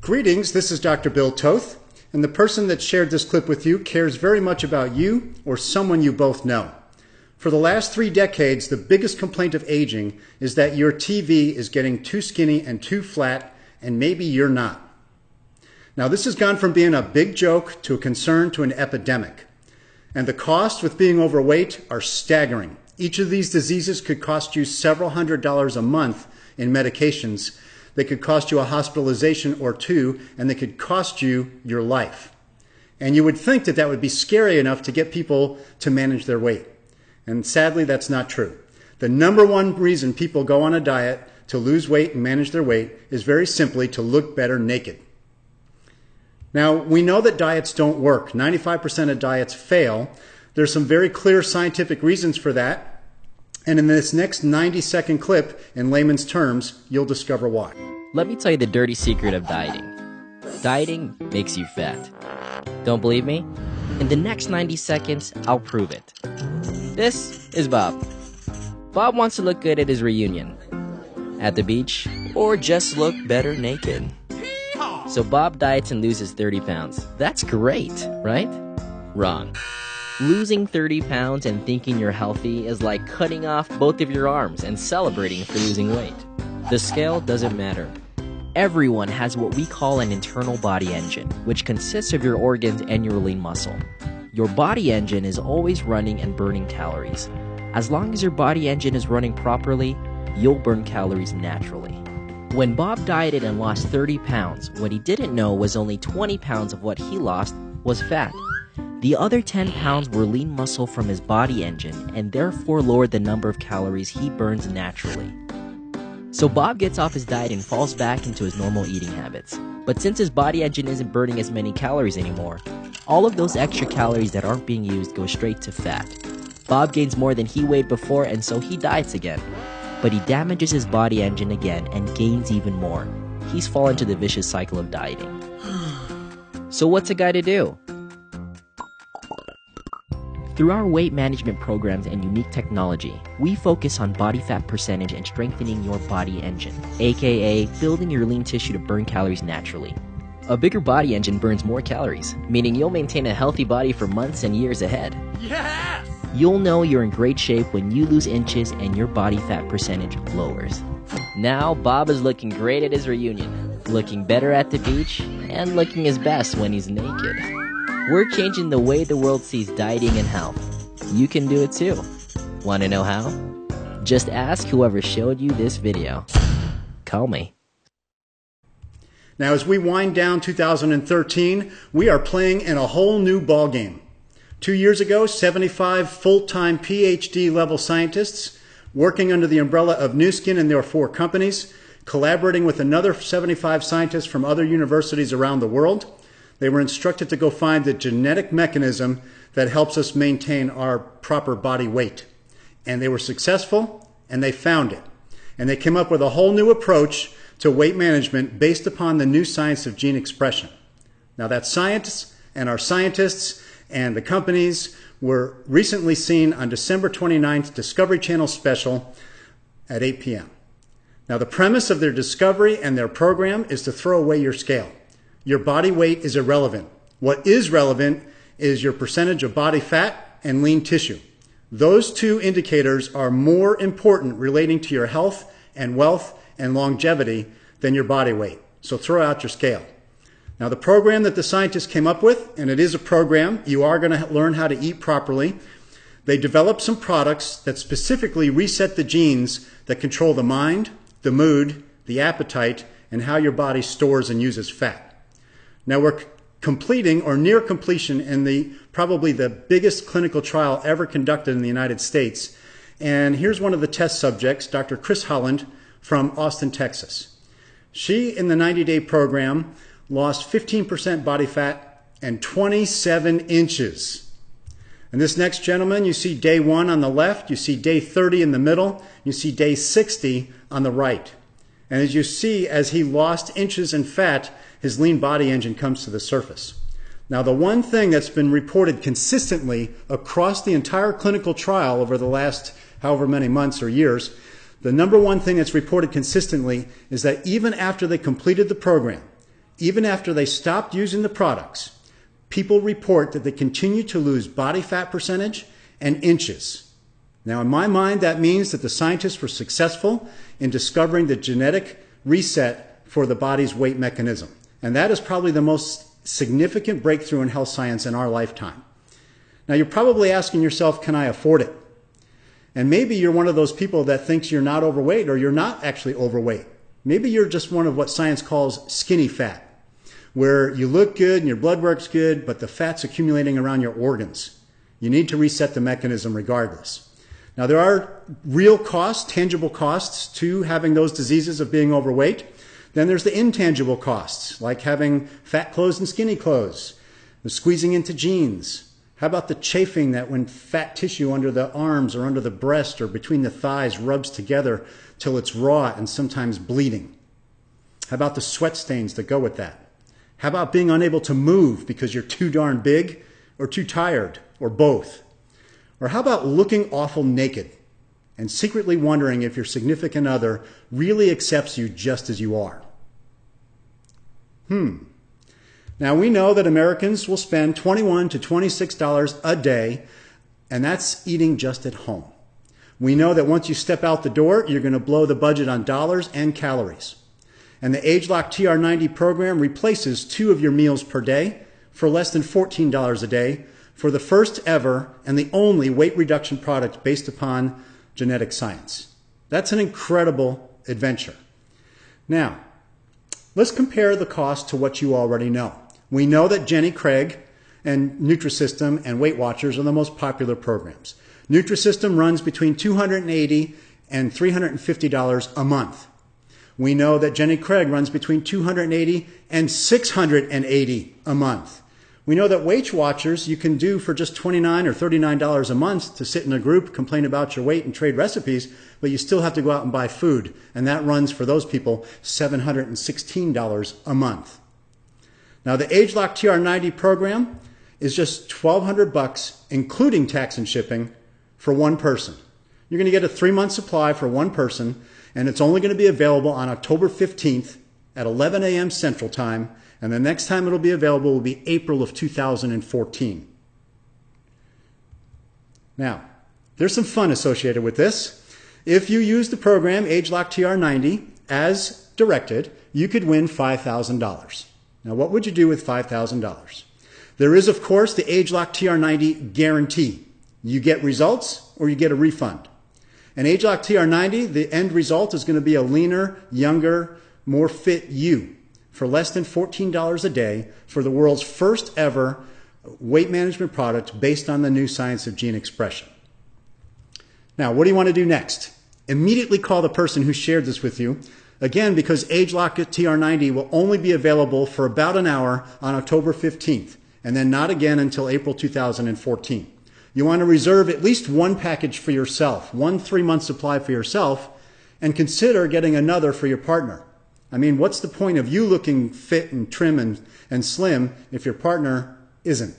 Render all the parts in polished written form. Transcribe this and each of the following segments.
Greetings, this is Dr. Bill Toth, and the person that shared this clip with you cares very much about you or someone you both know. For the last 3 decades, the biggest complaint of aging is that your TV is getting too skinny and too flat, and maybe you're not. Now, this has gone from being a big joke to a concern to an epidemic. And the costs with being overweight are staggering. Each of these diseases could cost you several $100s a month in medications. They could cost you a hospitalization or 2, and they could cost you your life. And you would think that that would be scary enough to get people to manage their weight. And sadly, that's not true. The number one reason people go on a diet to lose weight and manage their weight is very simply to look better naked. Now, we know that diets don't work. 95% of diets fail. There's some very clear scientific reasons for that. And in this next 90-second clip, in layman's terms, you'll discover why. Let me tell you the dirty secret of dieting. Dieting makes you fat. Don't believe me? In the next 90 seconds, I'll prove it. This is Bob. Bob wants to look good at his reunion. At the beach, or just look better naked. So Bob diets and loses 30 pounds. That's great, right? Wrong. Losing 30 pounds and thinking you're healthy is like cutting off both of your arms and celebrating for losing weight. The scale doesn't matter. Everyone has what we call an internal body engine, which consists of your organs and your lean muscle. Your body engine is always running and burning calories. As long as your body engine is running properly, you'll burn calories naturally. When Bob dieted and lost 30 pounds, what he didn't know was only 20 pounds of what he lost was fat. The other 10 pounds were lean muscle from his body engine and therefore lowered the number of calories he burns naturally. So Bob gets off his diet and falls back into his normal eating habits. But since his body engine isn't burning as many calories anymore, all of those extra calories that aren't being used go straight to fat. Bob gains more than he weighed before, and so he diets again. But he damages his body engine again and gains even more. He's fallen into the vicious cycle of dieting. So what's a guy to do? Through our weight management programs and unique technology, we focus on body fat percentage and strengthening your body engine, aka building your lean tissue to burn calories naturally. A bigger body engine burns more calories, meaning you'll maintain a healthy body for months and years ahead. Yes! You'll know you're in great shape when you lose inches and your body fat percentage lowers. Now, Bob is looking great at his reunion, looking better at the beach, and looking his best when he's naked. We're changing the way the world sees dieting and health. You can do it too. Want to know how? Just ask whoever showed you this video. Call me. Now, as we wind down 2013, we are playing in a whole new ballgame. 2 years ago, 75 full-time PhD-level scientists working under the umbrella of Nu Skin and their 4 companies, collaborating with another 75 scientists from other universities around the world. They were instructed to go find the genetic mechanism that helps us maintain our proper body weight. And they were successful, and they found it. And they came up with a whole new approach to weight management based upon the new science of gene expression. Now, that science and our scientists and the companies were recently seen on December 29th Discovery Channel special at 8 p.m. Now, the premise of their discovery and their program is to throw away your scale. Your body weight is irrelevant. What is relevant is your percentage of body fat and lean tissue. Those 2 indicators are more important relating to your health and wealth and longevity than your body weight. So throw out your scale. Now, the program that the scientists came up with, and it is a program, you are going to learn how to eat properly. They developed some products that specifically reset the genes that control the mind, the mood, the appetite, and how your body stores and uses fat. Now, we're completing or near completion in probably the biggest clinical trial ever conducted in the United States. And here's one of the test subjects, Dr. Chris Holland from Austin, Texas. She, in the 90-day program, lost 15% body fat and 27 inches. And this next gentleman, you see day 1 on the left, you see day 30 in the middle, you see day 60 on the right. And as you see, as he lost inches in fat, his lean body engine comes to the surface. Now, the one thing that's been reported consistently across the entire clinical trial over the last however many months or years, the number one thing that's reported consistently is that even after they completed the program, even after they stopped using the products, people report that they continue to lose body fat percentage and inches. Now, in my mind, that means that the scientists were successful in discovering the genetic reset for the body's weight mechanism. And that is probably the most significant breakthrough in health science in our lifetime. Now, you're probably asking yourself, can I afford it? And maybe you're one of those people that thinks you're not overweight, or you're not actually overweight. Maybe you're just one of what science calls skinny fat, where you look good and your blood work's good, but the fat's accumulating around your organs. You need to reset the mechanism regardless. Now, there are real costs, tangible costs to having those diseases of being overweight. Then there's the intangible costs, like having fat clothes and skinny clothes, the squeezing into jeans. How about the chafing that when fat tissue under the arms or under the breast or between the thighs rubs together till it's raw and sometimes bleeding? How about the sweat stains that go with that? How about being unable to move because you're too darn big or too tired or both? Or how about looking awful naked and secretly wondering if your significant other really accepts you just as you are? Now, we know that Americans will spend $21 to $26 a day, and that's eating just at home. We know that once you step out the door, you're going to blow the budget on dollars and calories. And the ageLOC TR90 program replaces 2 of your meals per day for less than $14 a day for the first ever and the only weight reduction product based upon genetic science. That's an incredible adventure. Now, let's compare the cost to what you already know. We know that Jenny Craig and Nutrisystem and Weight Watchers are the most popular programs. Nutrisystem runs between $280 and $350 a month. We know that Jenny Craig runs between $280 and $680 a month. We know that Weight Watchers you can do for just $29 or $39 a month to sit in a group, complain about your weight, and trade recipes, but you still have to go out and buy food. And that runs for those people $716 a month. Now, the ageLOC TR90 program is just $1,200, including tax and shipping, for one person. You're going to get a 3-month supply for one person, and it's only going to be available on October 15th at 11 a.m. Central Time, and the next time it'll be available will be April of 2014. Now, there's some fun associated with this. If you use the program ageLOC TR90 as directed, you could win $5,000. Now, what would you do with $5,000? There is, of course, the ageLOC TR90 guarantee. You get results or you get a refund. And ageLOC TR90, the end result is going to be a leaner, younger, more fit you for less than $14 a day for the world's first ever weight management product based on the new science of gene expression. Now, what do you want to do next? Immediately call the person who shared this with you. Again, because ageLOC TR90 will only be available for about an hour on October 15th, and then not again until April 2014. You want to reserve at least one package for yourself, one 3-month supply for yourself, and consider getting another for your partner. I mean, what's the point of you looking fit and trim and slim if your partner isn't?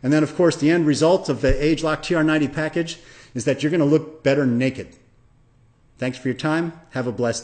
And then, of course, the end result of the ageLOC TR90 package is that you're going to look better naked. Thanks for your time. Have a blessed day.